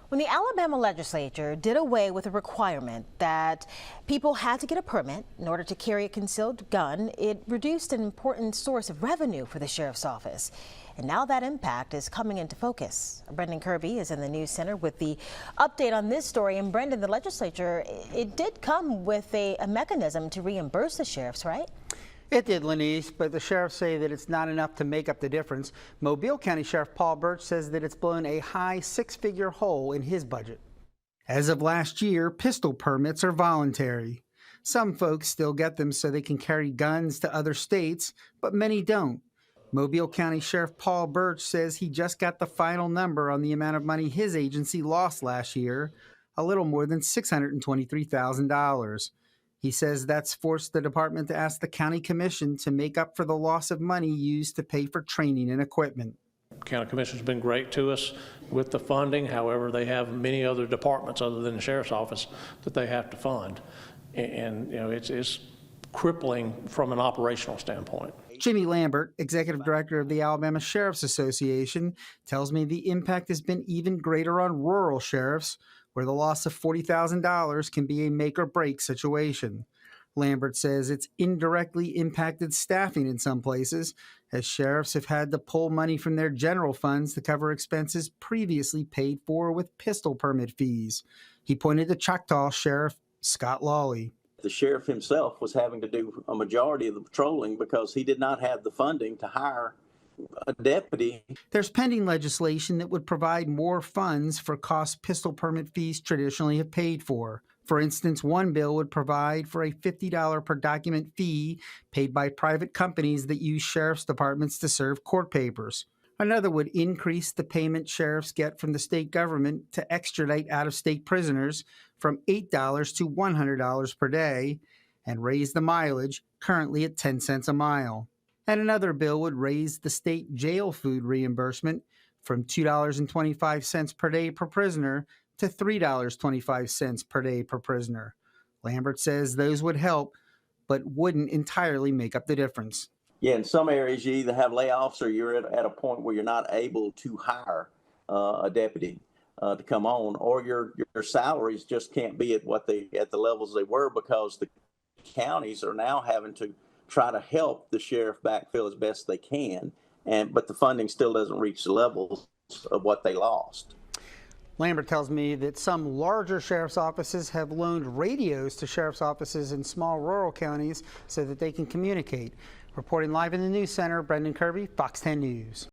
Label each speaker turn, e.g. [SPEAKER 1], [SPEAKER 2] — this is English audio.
[SPEAKER 1] When the Alabama Legislature did away with a requirement that people had to get a permit in order to carry a concealed gun, it reduced an important source of revenue for the sheriff's office. And now that impact is coming into focus. Brendan Kirby is in the news center with the update on this story. And Brendan, the legislature, it did come with a mechanism to reimburse the sheriffs, right?
[SPEAKER 2] It did, Lenise, but the sheriffs say that it's not enough to make up the difference. Mobile County Sheriff Paul Birch says that it's blown a high six-figure hole in his budget. As of last year, pistol permits are voluntary. Some folks still get them so they can carry guns to other states, but many don't. Mobile County Sheriff Paul Birch says he just got the final number on the amount of money his agency lost last year, a little more than $623,000. He says that's forced the department to ask the county commission to make up for the loss of money used to pay for training and equipment.
[SPEAKER 3] County Commission's been great to us with the funding. However, they have many other departments other than the sheriff's office that they have to fund. And you know, it's crippling from an operational standpoint.
[SPEAKER 2] Jimmy Lambert, executive director of the Alabama Sheriff's Association, tells me the impact has been even greater on rural sheriffs, where the loss of $40,000 can be a make or break situation. Lambert says it's indirectly impacted staffing in some places, as sheriffs have had to pull money from their general funds to cover expenses previously paid for with pistol permit fees. He pointed to Choctaw Sheriff Scott Lawley.
[SPEAKER 4] The sheriff himself was having to do a majority of the patrolling because he did not have the funding to hire a deputy.
[SPEAKER 2] There's pending legislation that would provide more funds for costs pistol permit fees traditionally have paid for. For instance, one bill would provide for a $50 per document fee paid by private companies that use sheriff's departments to serve court papers. Another would increase the payment sheriffs get from the state government to extradite out-of-state prisoners from $8 to $100 per day and raise the mileage, currently at 10 cents a mile. And another bill would raise the state jail food reimbursement from $2.25 per day per prisoner to $3.25 per day per prisoner. Lambert says those would help, but wouldn't entirely make up the difference.
[SPEAKER 4] Yeah, in some areas you either have layoffs or you're at a point where you're not able to hire a deputy to come on, or your salaries just can't be at the levels they were, because the counties are now having to try to help the sheriff backfill as best they can, but the funding still doesn't reach the levels of what they lost.
[SPEAKER 2] Lambert tells me that some larger sheriff's offices have loaned radios to sheriff's offices in small rural counties so that they can communicate. Reporting live in the news center, Brendan Kirby, Fox 10 News.